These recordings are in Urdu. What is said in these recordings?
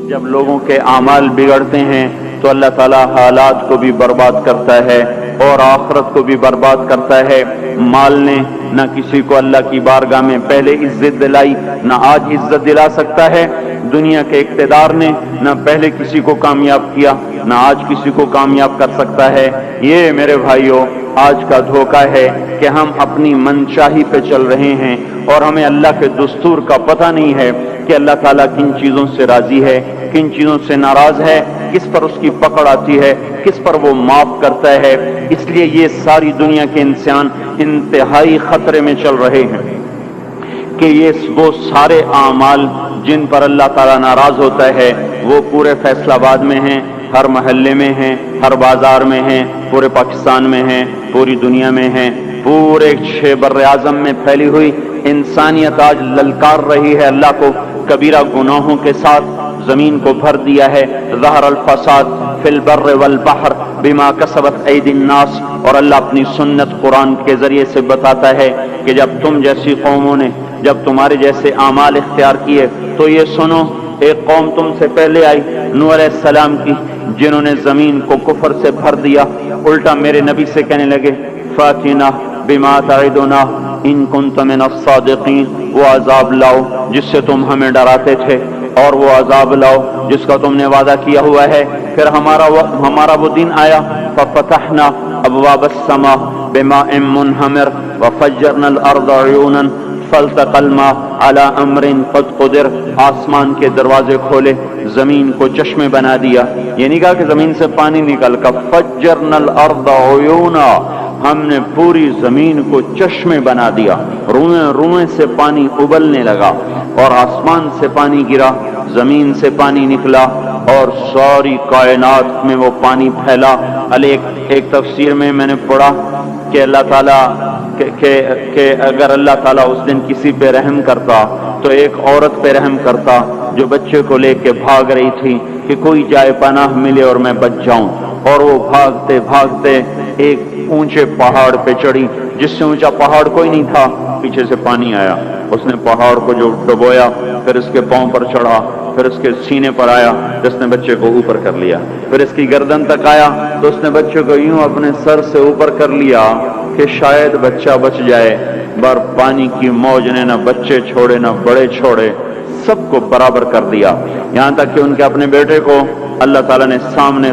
جب لوگوں کے اعمال بگڑتے ہیں تو اللہ تعالیٰ حالات کو بھی برباد کرتا ہے اور آخرت کو بھی برباد کرتا ہے۔ مال نے نہ کسی کو اللہ کی بارگاہ میں پہلے عزت دلائی، نہ آج عزت دلا سکتا ہے۔ دنیا کے اقتدار نے نہ پہلے کسی کو کامیاب کیا، نہ آج کسی کو کامیاب کر سکتا ہے۔ یہ میرے بھائیوں آج کا دھوکہ ہے کہ ہم اپنی منشاہی پہ چل رہے ہیں اور ہمیں اللہ کے دستور کا پتہ نہیں ہے کہ اللہ تعالیٰ کن چیزوں سے راضی ہے، کن چیزوں سے ناراض ہے، کس پر اس کی پکڑ آتی ہے، کس پر وہ معاف کرتا ہے۔ اس لیے یہ ساری دنیا کے انسان انتہائی خطرے میں چل رہے ہیں کہ یہ وہ سارے اعمال جن پر اللہ تعالیٰ ناراض ہوتا ہے وہ پورے فیصل آباد میں ہیں، ہر محلے میں ہیں، ہر بازار میں ہیں، پورے پاکستان میں ہیں، پوری دنیا میں ہیں، پورے 6 بر اعظم میں پھیلی ہوئی انسانیت آج للکار رہی ہے اللہ کو کبیرہ گناہوں کے ساتھ۔ زمین کو بھر دیا ہے ظہر الفساد فی البر والبحر بما کسبت ایدی الناس، اور اللہ اپنی سنت قرآن کے ذریعے سے بتاتا ہے کہ جب تم جیسی قوموں نے جب تمہارے جیسے اعمال اختیار کیے تو یہ سنو، ایک قوم تم سے پہلے آئی نوح علیہ السلام کی، جنہوں نے زمین کو کفر سے بھر دیا، الٹا میرے نبی سے کہنے لگے فاتنا بما تعدنا ان کنت من الصادقین، وہ عذاب لاؤ جس سے تم ہمیں ڈراتے تھے، اور وہ عذاب لاؤ جس کا تم نے وعدہ کیا ہوا ہے۔ پھر ہمارا وہ دن آیا ففتحنا ابواب السماء بماء منہمر وفجرنا الارض عیونا فالتقى الماء على امر قد قدر، آسمان کے دروازے کھولے، زمین کو چشمے بنا دیا۔ یہ نہیں کہا کہ زمین سے پانی نکل کر، فجرنا الارض عیونا، ہم نے پوری زمین کو چشمے بنا دیا، روئیں روئیں سے پانی ابلنے لگا، اور آسمان سے پانی گرا، زمین سے پانی نکلا، اور ساری کائنات میں وہ پانی پھیلا۔ ایک تفسیر میں نے پڑھا کہ اللہ تعالیٰ کہ اگر اللہ تعالیٰ اس دن کسی پہ رحم کرتا تو ایک عورت پہ رحم کرتا جو بچے کو لے کے بھاگ رہی تھی کہ کوئی جائے پناہ ملے اور میں بچ جاؤں، اور وہ بھاگتے بھاگتے ایک اونچے پہاڑ پہ چڑھی جس سے اونچا پہاڑ کوئی نہیں تھا، پیچھے سے پانی آیا، اس نے پہاڑ کو جو ڈبویا، پھر اس کے پاؤں پر چڑھا، پھر اس کے سینے پر آیا، جس نے بچے کو اوپر کر لیا، پھر اس کی گردن تک آیا تو اس نے بچے کو یوں اپنے سر سے اوپر کر لیا کہ شاید بچہ بچ جائے، بار پانی کی موج نے نہ بچے چھوڑے نہ بڑے چھوڑے، سب کو برابر کر دیا، یہاں تک کہ ان کے اپنے بیٹے کو اللہ تعالیٰ نے سامنے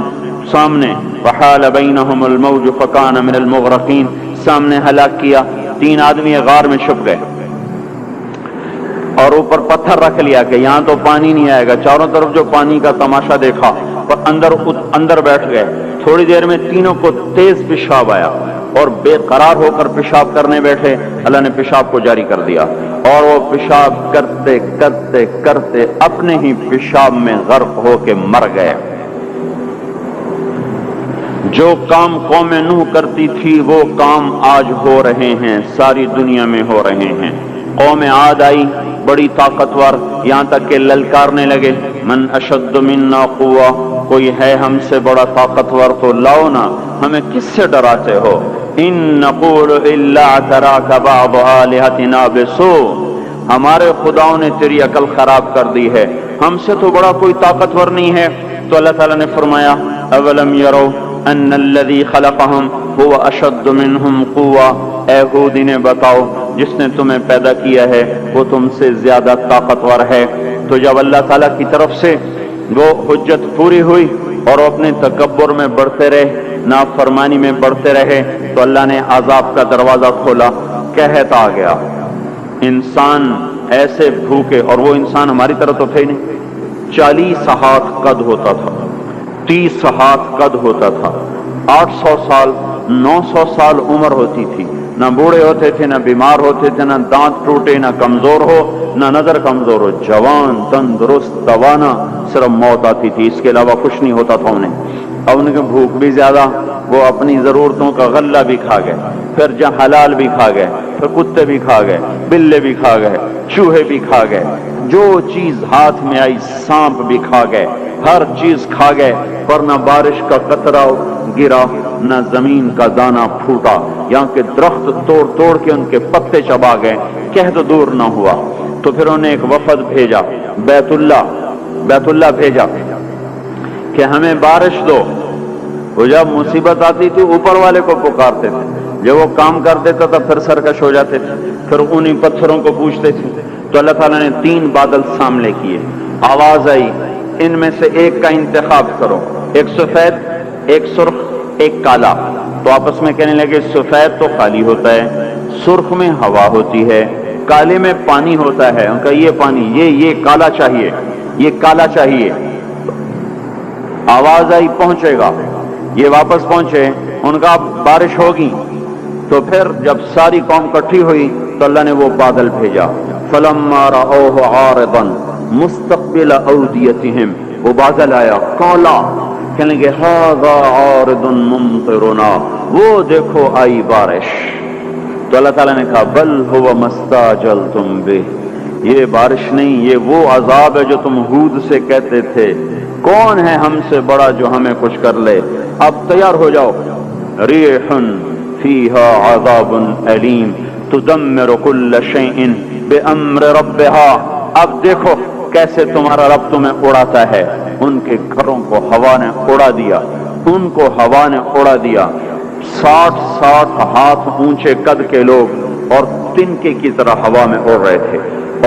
وحال بینہم الموج فکان من المغرقین، سامنے ہلاک کیا۔ 3 آدمی غار میں چھپ گئے اور اوپر پتھر رکھ لیا کہ یہاں تو پانی نہیں آئے گا، چاروں طرف جو پانی کا تماشا دیکھا، اور اندر بیٹھ گئے۔ تھوڑی دیر میں تینوں کو تیز پیشاب آیا اور بے قرار ہو کر پیشاب کرنے بیٹھے، اللہ نے پیشاب کو جاری کر دیا، اور وہ پیشاب کرتے کرتے کرتے اپنے ہی پیشاب میں غرق ہو کے مر گئے۔ جو کام قوم نوح کرتی تھی وہ کام آج ہو رہے ہیں، ساری دنیا میں ہو رہے ہیں۔ قوم عاد آئی بڑی طاقتور، یہاں تک کہ للکارنے لگے من اشد منا قوہ، کوئی ہے ہم سے بڑا طاقتور تو لاؤ نا، ہمیں کس سے ڈراتے ہو؟ ان نقول الا اعتراک بعض آلہتنا بسوء، ہمارے خداؤں نے تیری عقل خراب کر دی ہے، ہم سے تو بڑا کوئی طاقتور نہیں ہے۔ تو اللہ تعالیٰ نے فرمایا اولم یرو ان الذی خلقہم هو اشد منہم قوہ، اے ہود انہیں بتاؤ جس نے تمہیں پیدا کیا ہے وہ تم سے زیادہ طاقتور ہے۔ تو جب اللہ تعالیٰ کی طرف سے وہ حجت پوری ہوئی اور وہ اپنے تکبر میں بڑھتے رہے، نافرمانی میں بڑھتے رہے، تو اللہ نے عذاب کا دروازہ کھولا، قحط آ گیا، انسان ایسے بھوکے، اور وہ انسان ہماری طرح تو تھے ہی نہیں، 40 ہاتھ قد ہوتا تھا، 30 ہاتھ قد ہوتا تھا، 800 سال 900 سال عمر ہوتی تھی، نہ بوڑھے ہوتے تھے، نہ بیمار ہوتے تھے، نہ دانت ٹوٹے، نہ کمزور ہو، نہ نظر کمزور ہو، جوان تندرست توانا، صرف موت آتی تھی، اس کے علاوہ کچھ نہیں ہوتا تھا انہیں۔ اب ان کے بھوک بھی زیادہ، وہ اپنی ضرورتوں کا غلہ بھی کھا گئے، پھر جہاں حلال بھی کھا گئے، پھر کتے بھی کھا گئے، بلے بھی کھا گئے، چوہے بھی کھا گئے، جو چیز ہاتھ میں آئی سانپ بھی کھا گئے، ہر چیز کھا گئے، پر نہ بارش کا قطرہ گرا، نہ زمین کا دانہ پھوٹا، یہاں کے درخت توڑ توڑ کے ان کے پتے چبا گئے، قحط دور نہ ہوا۔ تو پھر انہیں ایک وفد بھیجا، بیت اللہ بیت اللہ بھیجا کہ ہمیں بارش دو. وہ جب مصیبت آتی تھی اوپر والے کو پکارتے تھے، جب وہ کام کر دیتا تھا پھر سرکش ہو جاتے تھے، پھر انہی پتھروں کو پوچھتے تھے. تو اللہ تعالیٰ نے 3 بادل سامنے کیے. آواز آئی ان میں سے ایک کا انتخاب کرو، ایک سفید، ایک سرخ، ایک کالا. تو آپس میں کہنے لگے سفید تو خالی ہوتا ہے، سرخ میں ہوا ہوتی ہے، کالے میں پانی ہوتا ہے. ان کا یہ پانی، یہ کالا چاہیے، یہ کالا چاہیے. آواز آئی پہنچے گا. یہ واپس پہنچے، ان کا بارش ہوگی. تو پھر جب ساری قوم اکٹھی ہوئی تو اللہ نے وہ بادل بھیجا. فلما رأوه عارضا مستقبل اودیتهم، وہ بادل آیا کالا، کہنے لگے ھذا عارض ممطرنا، وہ دیکھو آئی بارش. تو اللہ تعالیٰ نے کہا بل هو ما استعجلتم به، یہ بارش نہیں، یہ وہ عذاب ہے جو تم ہود سے کہتے تھے کون ہے ہم سے بڑا جو ہمیں کچھ کر لے. اب تیار ہو جاؤ. ریح فیہا عذاب علیم تدمر کل شیء بامر ربها. اب دیکھو کیسے تمہارا رب تمہیں اڑاتا ہے. ان کے گھروں کو ہوا نے اڑا دیا، ان کو ہوا نے اڑا دیا. 60 ہاتھ اونچے قد کے لوگ اور تنکے کی طرح ہوا میں اڑ رہے تھے،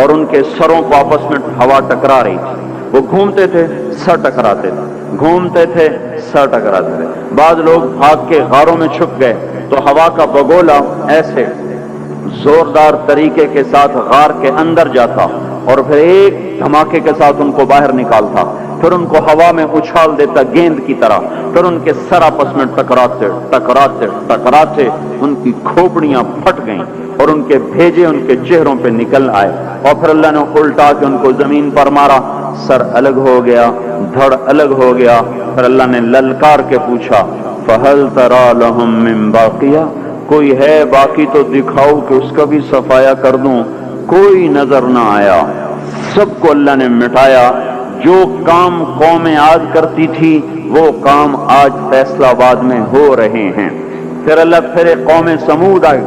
اور ان کے سروں کو آپس میں ہوا ٹکرا رہی تھی. وہ گھومتے تھے سر ٹکراتے تھے، گھومتے تھے سر ٹکراتے تھے. بعض لوگ بھاگ کے غاروں میں چھپ گئے تو ہوا کا بگولا ایسے زوردار طریقے کے ساتھ غار کے اندر جاتا اور پھر ایک دھماکے کے ساتھ ان کو باہر نکالتا، پھر ان کو ہوا میں اچھال دیتا گیند کی طرح. پھر ان کے سر آپس میں ٹکراتے ٹکراتے ٹکراتے ان کی کھوپڑیاں پھٹ گئیں اور ان کے بھیجے ان کے چہروں پہ نکل آئے. اور پھر اللہ نے الٹا کے ان کو زمین پر مارا، سر الگ ہو گیا، دھڑ الگ ہو گیا. پھر اللہ نے للکار کے پوچھا فَهَلْ تَرَى لَهُم مِّن بَاقِيَةٍ، کوئی ہے باقی تو دکھاؤ کہ اس کا بھی صفایا کر دوں. کوئی نظر نہ آیا، سب کو اللہ نے مٹایا. جو کام قوم عاد کرتی تھی وہ کام آج فیصلہ آباد میں ہو رہے ہیں. پھر اللہ پھر ایک قوم سمود آئی.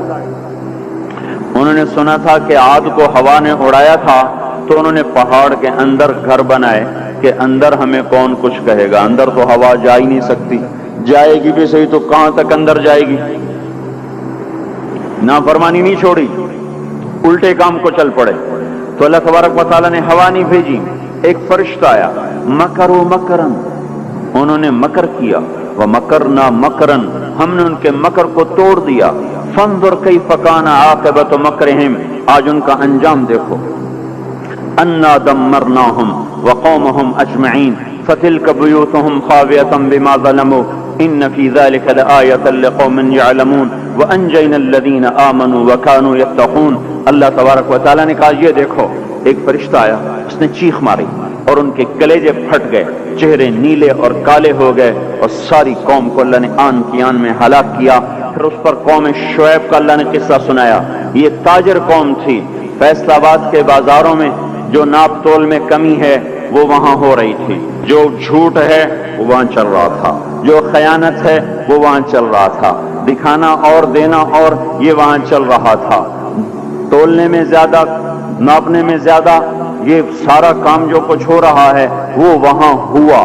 انہوں نے سنا تھا کہ عاد کو ہوا نے اڑایا تھا تو انہوں نے پہاڑ کے اندر گھر بنائے کہ اندر ہمیں کون کچھ کہے گا، اندر تو ہوا جا ہی نہیں سکتی، جائے گی بھی صحیح تو کہاں تک اندر جائے گی. نافرمانی نہیں چھوڑی، الٹے کام کو چل پڑے. تو اللہ تبارک و تعالیٰ نے ہوا نہیں بھیجی، ایک فرشتہ آیا. مکروا مکرن، انہوں نے مکر کیا. ومکرنا مکرن، ہم نے ان کے مکر کو توڑ دیا. فانظر کیف کان عاقبۃ مکرہم، آج ان کا انجام دیکھو. انا دمرناہم وقومہم اجمعین فتلک بیوتہم خاویۃ بما ظلموا ان فی ذلک لآیۃ لقوم یعلمون وانجینا الذین آمنوا وکانوا یتقون. اللہ تبارک و تعالیٰ نے کہا یہ دیکھو. ایک فرشتہ آیا، اس نے چیخ ماری اور ان کے کلیجے پھٹ گئے، چہرے نیلے اور کالے ہو گئے، اور ساری قوم کو اللہ نے آن کی آن میں ہلاک کیا. پھر اس پر قوم شعیب کا اللہ نے قصہ سنایا. یہ تاجر قوم تھی. فیصل آباد کے بازاروں میں جو ناپ تول میں کمی ہے وہ وہاں ہو رہی تھی، جو جھوٹ ہے وہ وہاں چل رہا تھا، جو خیانت ہے وہ وہاں چل رہا تھا، دکھانا اور دینا اور یہ وہاں چل رہا تھا. تولنے میں زیادہ، ناپنے میں زیادہ، یہ سارا کام جو کچھ ہو رہا ہے وہ وہاں ہوا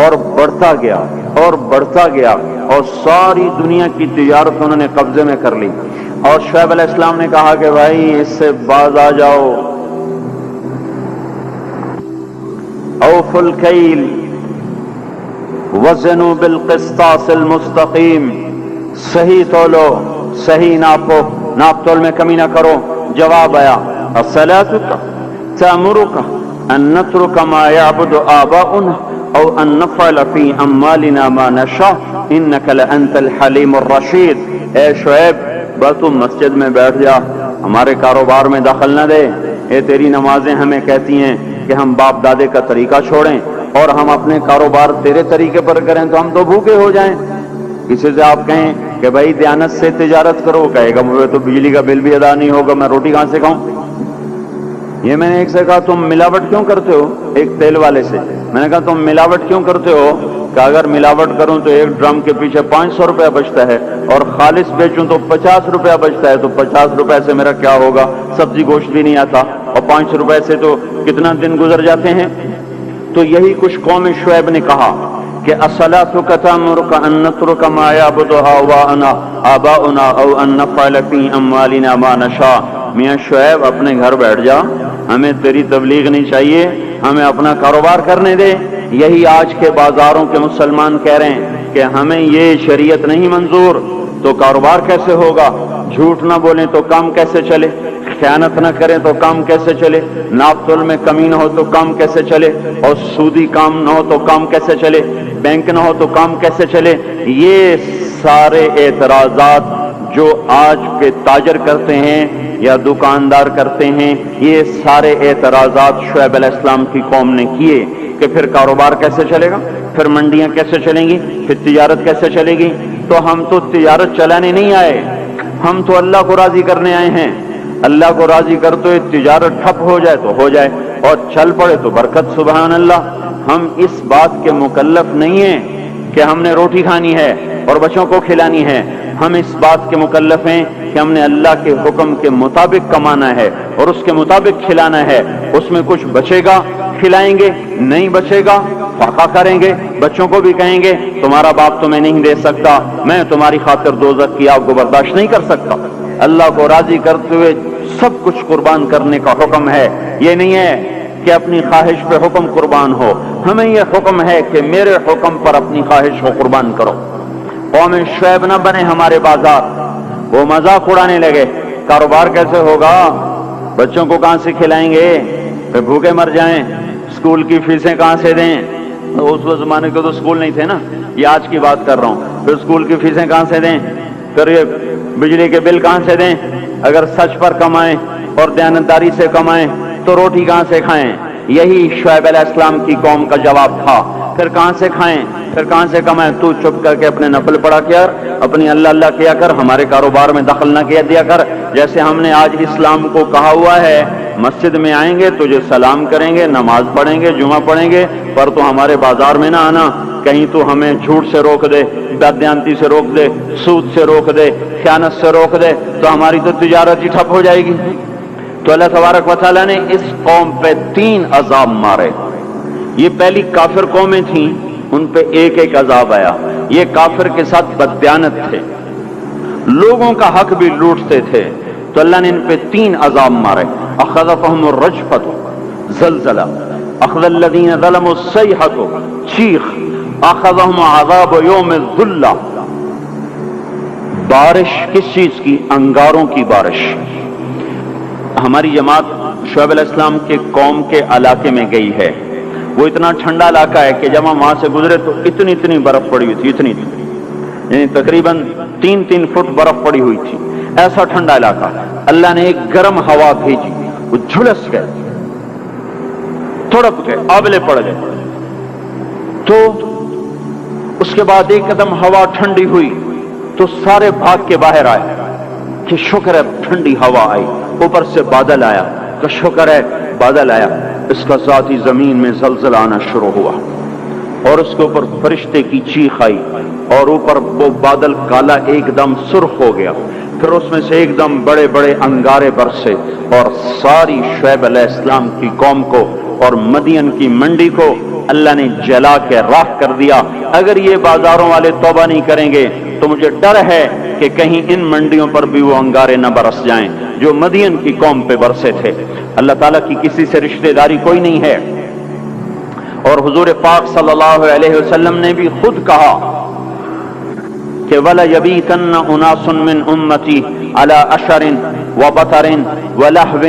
اور بڑھتا گیا اور بڑھتا گیا، اور ساری دنیا کی تجارت انہوں نے قبضے میں کر لی. اور شعیب علیہ السلام نے کہا کہ بھائی اس سے باز آ جاؤ. اوفوا الکیل وزنوا بالقسطاس المستقیم، صحیح تولو، صحیح ناپو، ناپ تول میں کمی نہ کرو. جواب آیا الصلاۃ تأمرک ان نترک ما یعبد آباؤنا او ان نفعل فی اموالنا ما نشاء انک لانت الحلیم الرشید. اے شعیب بس تم مسجد میں بیٹھ جا، ہمارے کاروبار میں دخل نہ دے. اے تیری نمازیں ہمیں کہتی ہیں کہ ہم باپ دادے کا طریقہ چھوڑیں اور ہم اپنے کاروبار تیرے طریقے پر کریں تو ہم تو بھوکے ہو جائیں. کسی سے آپ کہیں کہ بھائی دیانت سے تجارت کرو، کہے گا مجھے تو بجلی کا بل بھی ادا نہیں ہوگا، میں روٹی کہاں سے کھاؤں. یہ میں نے ایک سے کہا تم ملاوٹ کیوں کرتے ہو، ایک تیل والے سے میں نے کہا تم ملاوٹ کیوں کرتے ہو، کہ اگر ملاوٹ کروں تو ایک ڈرم کے پیچھے 500 روپیہ بچتا ہے اور خالص بیچوں تو 50 روپیہ بچتا ہے، تو 50 روپے سے میرا کیا ہوگا، سبزی گوشت بھی نہیں آتا، اور 5 روپے سے تو کتنا دن گزر جاتے ہیں. تو یہی کچھ قوم شعیب نے کہا کہ الصلاۃ تأمرک ان نترک ما یعبد آباؤنا او ان نفعل فی اموالنا ما نشاء۔ میاں شعیب اپنے گھر بیٹھ جا، ہمیں تیری تبلیغ نہیں چاہیے، ہمیں اپنا کاروبار کرنے دے۔ یہی آج کے بازاروں کے مسلمان کہہ رہے ہیں کہ ہمیں یہ شریعت نہیں منظور، تو کاروبار کیسے ہوگا؟ جھوٹ نہ بولیں تو کام کیسے چلے؟ خیانت نہ کریں تو کام کیسے چلے؟ ناپ تول میں کمی نہ ہو تو کام کیسے چلے؟ اور سودی کام نہ ہو تو کام کیسے چلے؟ بینک نہ ہو تو کام کیسے چلے؟ یہ سارے اعتراضات جو آج کے تاجر کرتے ہیں یا دکاندار کرتے ہیں، یہ سارے اعتراضات شعیب علیہ السلام کی قوم نے کیے کہ پھر کاروبار کیسے چلے گا، پھر منڈیاں کیسے چلیں گی، پھر تجارت کیسے چلے گی؟ تو ہم تو تجارت چلانے نہیں آئے، ہم تو اللہ کو راضی کرنے آئے ہیں۔ اللہ کو راضی کر تو یہ تجارت ٹھپ ہو جائے تو ہو جائے، اور چل پڑے تو برکت، سبحان اللہ۔ ہم اس بات کے مکلف نہیں ہیں کہ ہم نے روٹی کھانی ہے اور بچوں کو کھلانی ہے، ہم اس بات کے مکلف ہیں کہ ہم نے اللہ کے حکم کے مطابق کمانا ہے اور اس کے مطابق کھلانا ہے۔ اس میں کچھ بچے گا کھلائیں گے، نہیں بچے گا فاقہ کریں گے، بچوں کو بھی کہیں گے تمہارا باپ تمہیں نہیں دے سکتا، میں تمہاری خاطر دوزخ کی آگ کو برداشت نہیں کر سکتا۔ اللہ کو راضی کرتے ہوئے سب کچھ قربان کرنے کا حکم ہے، یہ نہیں ہے کہ اپنی خواہش پہ حکم قربان ہو، ہمیں یہ حکم ہے کہ میرے حکم پر اپنی خواہش کو قربان کرو۔ قوم شعیب نہ بنے ہمارے بازار، وہ مذاق اڑانے لگے، کاروبار کیسے ہوگا، بچوں کو کہاں سے کھلائیں گے، پھر بھوکے مر جائیں، اسکول کی فیسیں کہاں سے دیں؟ اس زمانے کے تو اسکول نہیں تھے نا، یہ آج کی بات کر رہا ہوں، پھر اسکول کی فیسیں کہاں سے دیں، پھر یہ بجلی کے بل کہاں سے دیں؟ اگر سچ پر کمائیں اور دیانتداری سے کمائیں تو روٹی کہاں سے کھائیں؟ یہی شعیب علیہ السلام کی قوم کا جواب تھا۔ پھر کہاں سے کھائیں، پھر کہاں سے کمائیں؟ تو چپ کر کے اپنے نفل پڑھا کیا، اپنی اللہ اللہ کیا کر، ہمارے کاروبار میں دخل نہ کیا دیا کر۔ جیسے ہم نے آج اسلام کو کہا ہوا ہے، مسجد میں آئیں گے تجھے سلام کریں گے، نماز پڑھیں گے، جمعہ پڑھیں گے، پر تو ہمارے بازار میں نہ آنا، کہیں تو ہمیں جھوٹ سے روک دے، بددیانتی سے روک دے، سود سے روک دے، خیانت سے روک دے، تو ہماری تو تجارت ہی ٹھپ ہو جائے گی۔ تو اللہ تبارک و تعالیٰ نے اس قوم پہ 3 عذاب مارے۔ یہ پہلی کافر قومیں تھیں، ان پہ ایک ایک عذاب آیا۔ یہ کافر کے ساتھ بددیانت تھے، لوگوں کا حق بھی لوٹتے تھے، تو اللہ نے ان پہ 3 عذاب مارے۔ اخذفهم الرجفۃ، زلزلہ، اخذ الذین ظلموا الصیحۃ، چیخ، اخذهم عذاب یوم الذلہ، بارش کس چیز کی؟ انگاروں کی بارش۔ ہماری جماعت شعیب علیہ السلام کے قوم کے علاقے میں گئی ہے، وہ اتنا ٹھنڈا علاقہ ہے کہ جب ہم وہاں سے گزرے تو اتنی برف پڑی ہوئی تھی، اتنی یعنی تقریباً 3 فٹ برف پڑی ہوئی تھی، ایسا ٹھنڈا علاقہ۔ اللہ نے ایک گرم ہوا بھیجی، وہ جھلس گئے، تڑپ گئے، آبلے پڑ گئے۔ تو اس کے بعد ایک قدم ہوا ٹھنڈی ہوئی تو سارے بھاگ کے باہر آئے کہ شکر ہے ٹھنڈی ہوا آئی، اوپر سے بادل آیا تو شکر ہے بادل آیا۔ اس کا ذاتی زمین میں زلزلہ آنا شروع ہوا اور اس کے اوپر فرشتے کی چیخ آئی اور اوپر وہ بادل کالا ایک دم سرخ ہو گیا، پھر اس میں سے ایک دم بڑے بڑے انگارے برسے اور ساری شعیب علیہ السلام کی قوم کو اور مدین کی منڈی کو اللہ نے جلا کے راکھ کر دیا۔ اگر یہ بازاروں والے توبہ نہیں کریں گے تو مجھے ڈر ہے کہ کہیں ان منڈیوں پر بھی وہ انگارے نہ برس جائیں جو مدین کی قوم پہ برسے تھے۔ اللہ تعالیٰ کی کسی سے رشتہ داری کوئی نہیں ہے، اور حضور پاک صلی اللہ علیہ وسلم نے بھی خود کہا کہ وَلَا يَبِيتَنَّ أُنَاسٌ مِّنْ أُمَّتِي عَلَىٰ أَشَرٍ وَبَطَرٍ وَلَحْوٍ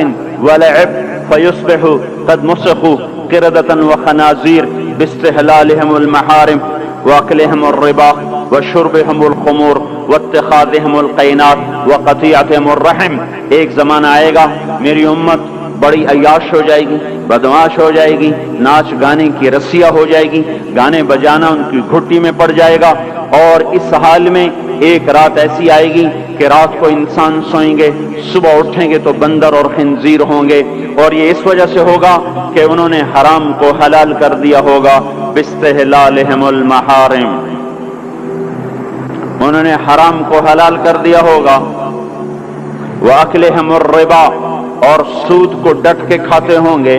وَلَعِبٍ فَيُصْبِحُوا قَدْ مُسِخُوا قِرَدَةً وَخَنَازِيرَ بِاسْتِحْلَالِهِمُ الْمَحَارِمَ وَأَكْلِهِمُ الرِّبَا وَشُرْبِهِمُ الْخُمُورَ وَاتِّخَاذِهِمُ الْقَيْنَاتِ وَقَطِيعَتِهِمُ الرَّحِمِ۔ ایک زمانہ آئے گا میری امت بڑی عیاش ہو جائے گی، بدمعاش ہو جائے گی، ناچ گانے کی رسیہ ہو جائے گی، گانے بجانا ان کی گھٹی میں پڑ جائے گا، اور اس حال میں ایک رات ایسی آئے گی کہ رات کو انسان سوئیں گے، صبح اٹھیں گے تو بندر اور خنزیر ہوں گے، اور یہ اس وجہ سے ہوگا کہ انہوں نے حرام کو حلال کر دیا ہوگا، باستحلالہم المحارم، انہوں نے حرام کو حلال کر دیا ہوگا، وَأَكْلِهِمُ الرِّبَا، اور سود کو ڈٹ کے کھاتے ہوں گے،